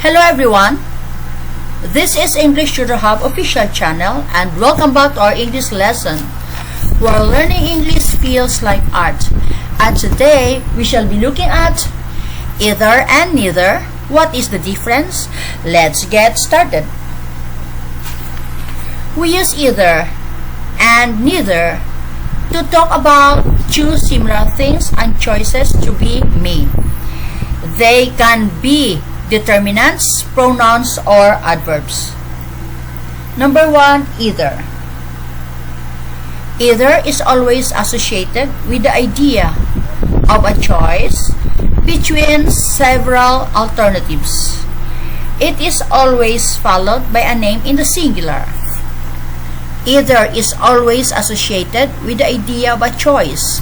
Hello everyone, this is English Tutor Hub official channel and welcome back to our English lesson where learning English feels like art. And today we shall be looking at either and neither. What is the difference? Let's get started. We use either and neither to talk about two similar things and choices to be made. They can be determinants, pronouns, or adverbs. Number one, either. Either is always associated with the idea of a choice between several alternatives. It is always followed by a name in the singular. Either is always associated with the idea of a choice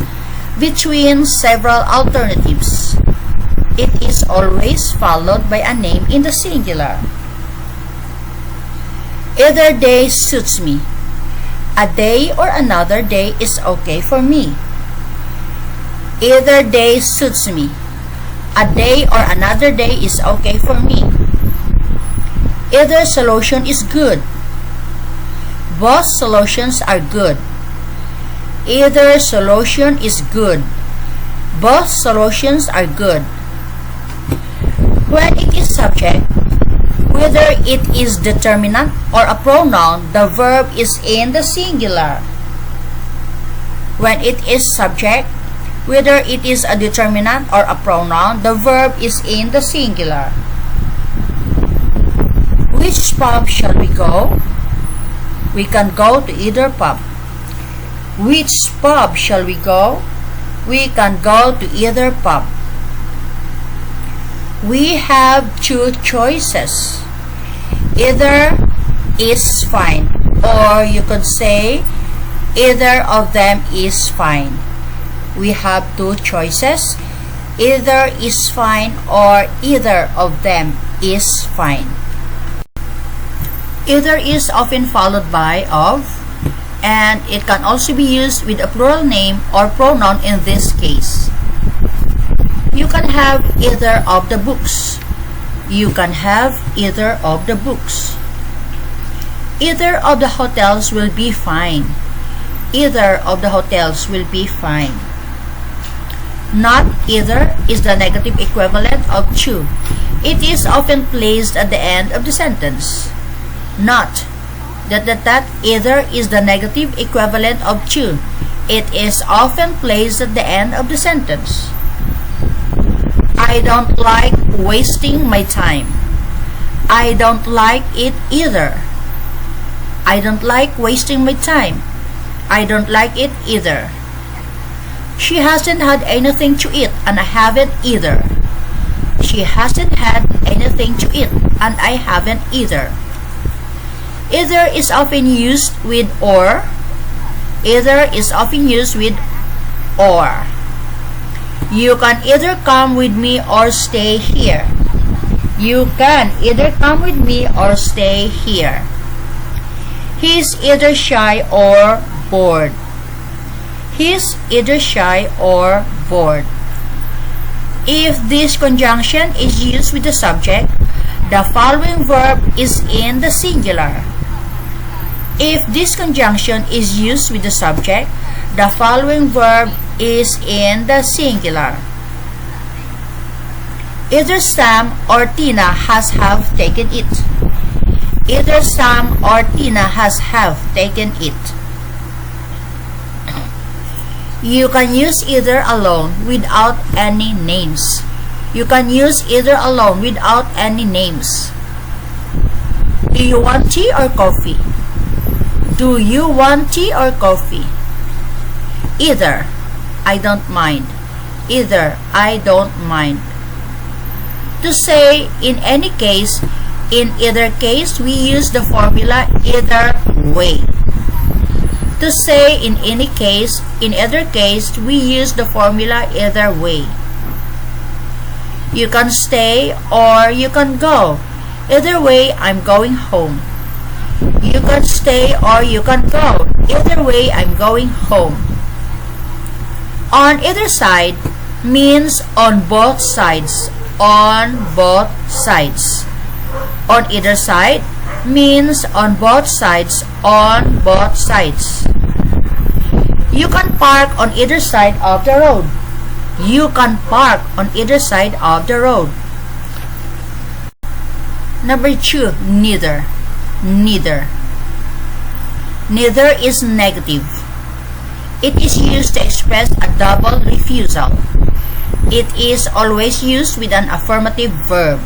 between several alternatives. It is always followed by a name in the singular. Either day suits me. A day or another day is okay for me. Either day suits me. A day or another day is okay for me. Either solution is good. Both solutions are good. Either solution is good. Both solutions are good. When it is subject, whether it is determinant or a pronoun, the verb is in the singular. When it is subject, whether it is a determinant or a pronoun, the verb is in the singular. Which pub shall we go? We can go to either pub. Which pub shall we go? We can go to either pub. We have two choices. Either is fine, or you could say either of them is fine. We have two choices. Either is fine or either of them is fine. Either is often followed by of, and it can also be used with a plural name or pronoun in this case. You can have either of the books. You can have either of the books. Either of the hotels will be fine. Either of the hotels will be fine. Not either is the negative equivalent of to. It is often placed at the end of the sentence. Not that either is the negative equivalent of to. It is often placed at the end of the sentence. I don't like wasting my time. I don't like it either. I don't like wasting my time. I don't like it either. She hasn't had anything to eat and I haven't either. She hasn't had anything to eat and I haven't either. Either is often used with or. Either is often used with or. You can either come with me or stay here. You can either come with me or stay here. He's either shy or bored. He's either shy or bored. If this conjunction is used with the subject, the following verb is in the singular. If this conjunction is used with the subject, the following verb is in the singular. Either Sam or Tina has have taken it. Either Sam or Tina has have taken it. You can use either alone without any names. You can use either alone without any names. Do you want tea or coffee? Do you want tea or coffee? Either. I don't mind. Either. I don't mind. To say in any case, in either case, we use the formula either way. To say in any case, in either case, we use the formula either way. You can stay or you can go. Either way, I'm going home. You can stay or you can go. Either way, I'm going home. On either side means on both sides. On both sides. On either side means on both sides, on both sides. You can park on either side of the road. You can park on either side of the road. Number 2, neither. Neither. Neither is negative. It is used to express a double refusal. It is always used with an affirmative verb.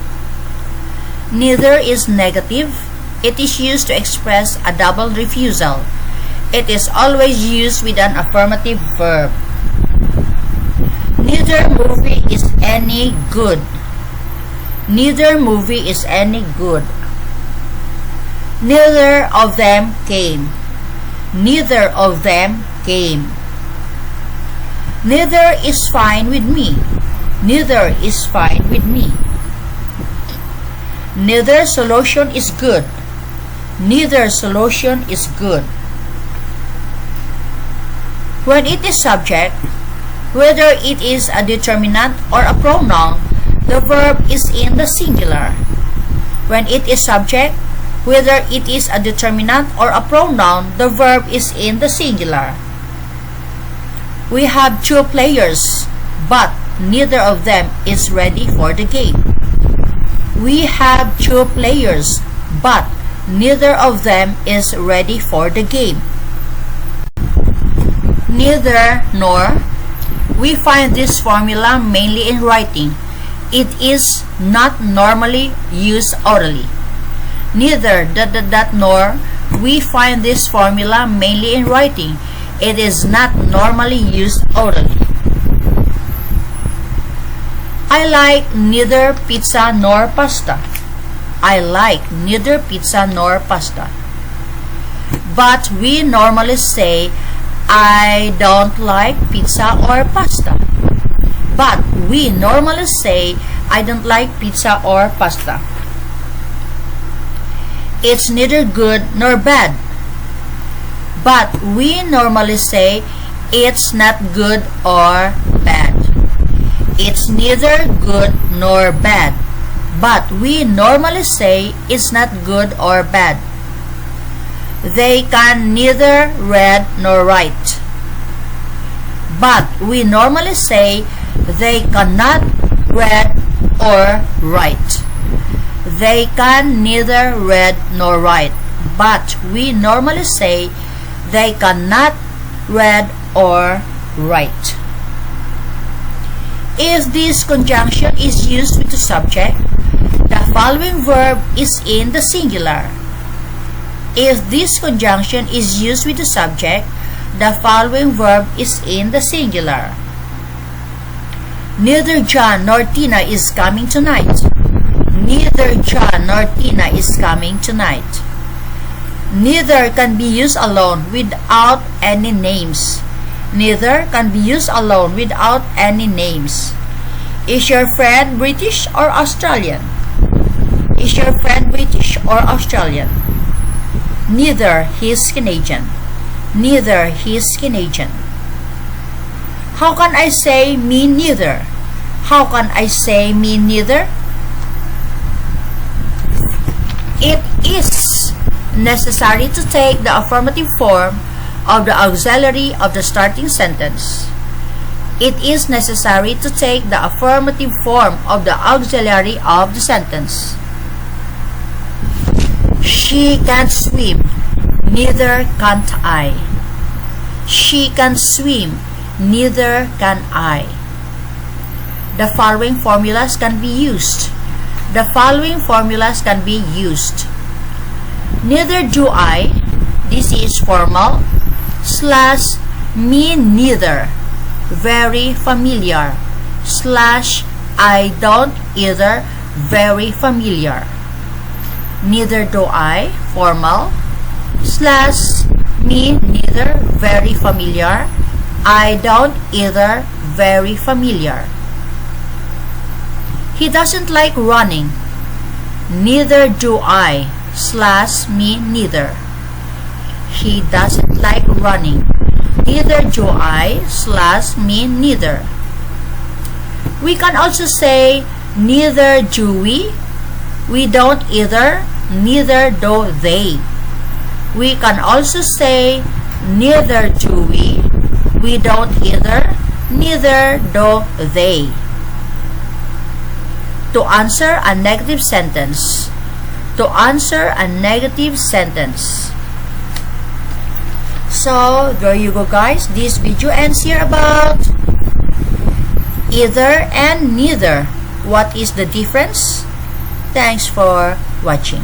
Neither is negative. It is used to express a double refusal. It is always used with an affirmative verb. Neither movie is any good. Neither movie is any good. Neither of them came. Neither of them came. Neither is fine with me. Neither is fine with me. Neither solution is good. Neither solution is good. When it is subject, whether it is a determinant or a pronoun, the verb is in the singular. When it is subject, whether it is a determinant or a pronoun, the verb is in the singular. We have 2 players, but neither of them is ready for the game. We have 2 players, but neither of them is ready for the game. Neither nor. We find this formula mainly in writing. It is not normally used orally. Neither nor. We find this formula mainly in writing. It is not normally used orally. I like neither pizza nor pasta. I like neither pizza nor pasta. But we normally say, I don't like pizza or pasta. But we normally say, I don't like pizza or pasta. It's neither good nor bad. But we normally say, it's not good or bad. It's neither good nor bad. But we normally say, it's not good or bad. They can neither read nor write. But we normally say, they cannot read or write. They can neither read nor write. But we normally say, they cannot read or write. If this conjunction is used with the subject, the following verb is in the singular. If this conjunction is used with the subject, the following verb is in the singular. Neither John nor Tina is coming tonight. Neither John nor Tina is coming tonight. Neither can be used alone without any names. Neither can be used alone without any names. Is your friend British or Australian? Is your friend British or Australian? Neither, he is Canadian. Neither, he is Canadian. How can I say me neither? How can I say me neither? It is necessary to take the affirmative form of the auxiliary of the starting sentence. It is necessary to take the affirmative form of the auxiliary of the sentence. She can't swim, neither can't I. She can swim, neither can I. The following formulas can be used. The following formulas can be used. Neither do I, this is formal, / me neither, very familiar, / I don't either, very familiar. Neither do I, formal, / me neither, very familiar, I don't either, very familiar. He doesn't like running. Neither do I, / me neither. He doesn't like running. Neither do I, / me neither. We can also say, neither do we, We don't either, neither do they. We can also say, neither do we. We don't either, neither do they. To answer a negative sentence. To answer a negative sentence. So, there you go guys. This video ends here about either and neither. What is the difference? Thanks for watching.